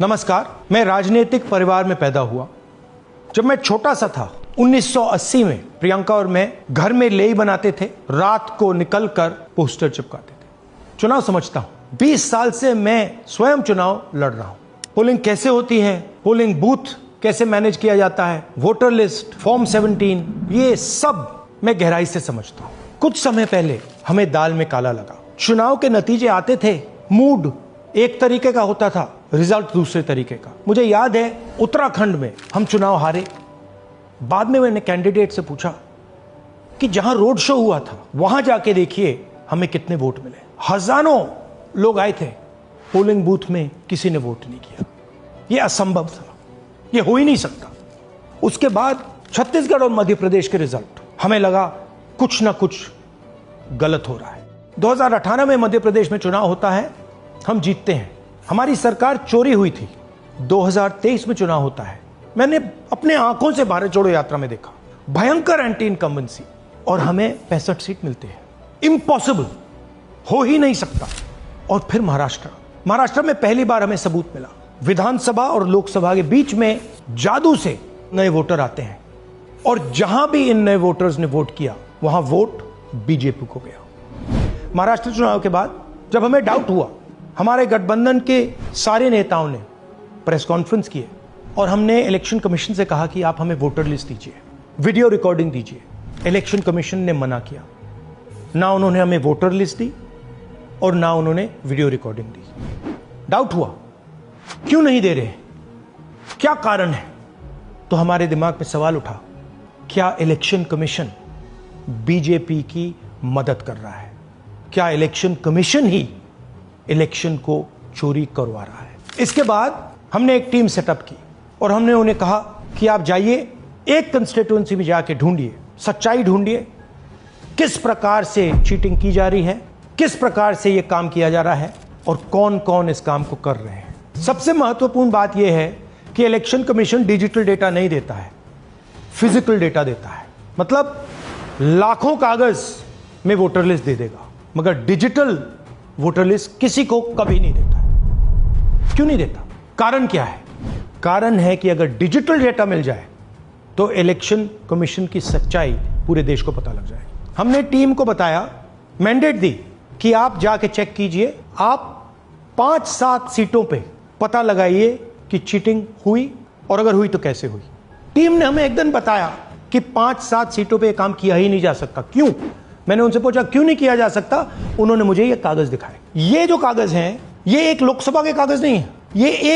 नमस्कार। मैं राजनीतिक परिवार में पैदा हुआ। जब मैं छोटा सा था 1980 में प्रियंका और मैं घर में लेई बनाते थे, रात को निकलकर पोस्टर चिपकाते थे। चुनाव समझता हूं। 20 साल से मैं स्वयं चुनाव लड़ रहा हूं। पोलिंग कैसे होती है, पोलिंग बूथ कैसे मैनेज किया जाता है, वोटर लिस्ट, फॉर्म 17, ये सब मैं गहराई से समझता हूं। कुछ समय पहले हमें दाल में काला लगा। चुनाव के नतीजे आते थे, मूड एक तरीके का होता था, रिजल्ट दूसरे तरीके का। मुझे याद है उत्तराखंड में हम चुनाव हारे। बाद में मैंने कैंडिडेट से पूछा कि जहां रोड शो हुआ था वहां जाके देखिए हमें कितने वोट मिले। हजारों लोग आए थे, पोलिंग बूथ में किसी ने वोट नहीं किया। यह असंभव था, यह हो ही नहीं सकता। उसके बाद छत्तीसगढ़ और मध्य प्रदेश के रिजल्ट, हमें लगा कुछ ना कुछ गलत हो रहा है। 2018 में मध्य प्रदेश में चुनाव होता है, हम जीतते हैं। हमारी सरकार चोरी हुई थी। 2023 में चुनाव होता है, मैंने अपने आंखों से भारत जोड़ो यात्रा में देखा, भयंकर एंटी इनकम्बेंसी, और हमें 65 सीट मिलते हैं। इम्पॉसिबल, हो ही नहीं सकता। और फिर महाराष्ट्र में पहली बार हमें सबूत मिला। विधानसभा और लोकसभा के बीच में जादू से नए वोटर आते हैं, और जहां भी इन नए वोटर्स ने वोट किया वहां वोट बीजेपी को गया। महाराष्ट्र चुनाव के बाद जब हमें डाउट हुआ, हमारे गठबंधन के सारे नेताओं ने प्रेस कॉन्फ्रेंस किए और हमने इलेक्शन कमीशन से कहा कि आप हमें वोटर लिस्ट दीजिए, वीडियो रिकॉर्डिंग दीजिए। इलेक्शन कमीशन ने मना किया। ना उन्होंने हमें वोटर लिस्ट दी और ना उन्होंने वीडियो रिकॉर्डिंग दी। डाउट हुआ, क्यों नहीं दे रहे, क्या कारण है? तो हमारे दिमाग में सवाल उठा, क्या इलेक्शन कमीशन बीजेपी की मदद कर रहा है? क्या इलेक्शन कमीशन ही इलेक्शन को चोरी करवा रहा है? इसके बाद हमने एक टीम सेटअप की और हमने उन्हें कहा कि आप जाइए, एक कंस्टिट्यूएंसी में जाके ढूंढिए, सच्चाई ढूंढिए, किस प्रकार से चीटिंग की जा रही है, किस प्रकार से यह काम किया जा रहा है और कौन कौन इस काम को कर रहे हैं। सबसे महत्वपूर्ण बात यह है कि इलेक्शन कमीशन डिजिटल डेटा नहीं देता है, फिजिकल डेटा देता है। मतलब लाखों कागज में वोटर लिस्ट दे देगा, मगर डिजिटल वोटर लिस्ट किसी को कभी नहीं देता है। क्यों नहीं देता? कारण क्या है? कारण है कि अगर डिजिटल डेटा मिल जाए तो इलेक्शन कमीशन की सच्चाई पूरे देश को पता लग जाए। हमने टीम को बताया, मैंडेट दी कि आप जाके चेक कीजिए, आप 5-7 सीटों पे पता लगाइए कि चीटिंग हुई, और अगर हुई तो कैसे हुई। टीम ने हमें एक दिन बताया कि 5-7 सीटों पे काम किया ही नहीं जा सकता। क्यों? मैंने उनसे पूछा क्यों नहीं किया जा सकता। उन्होंने मुझे ये कागज दिखाए। ये जो कागज हैं, ये एक लोकसभा के कागज नहीं है, ये एक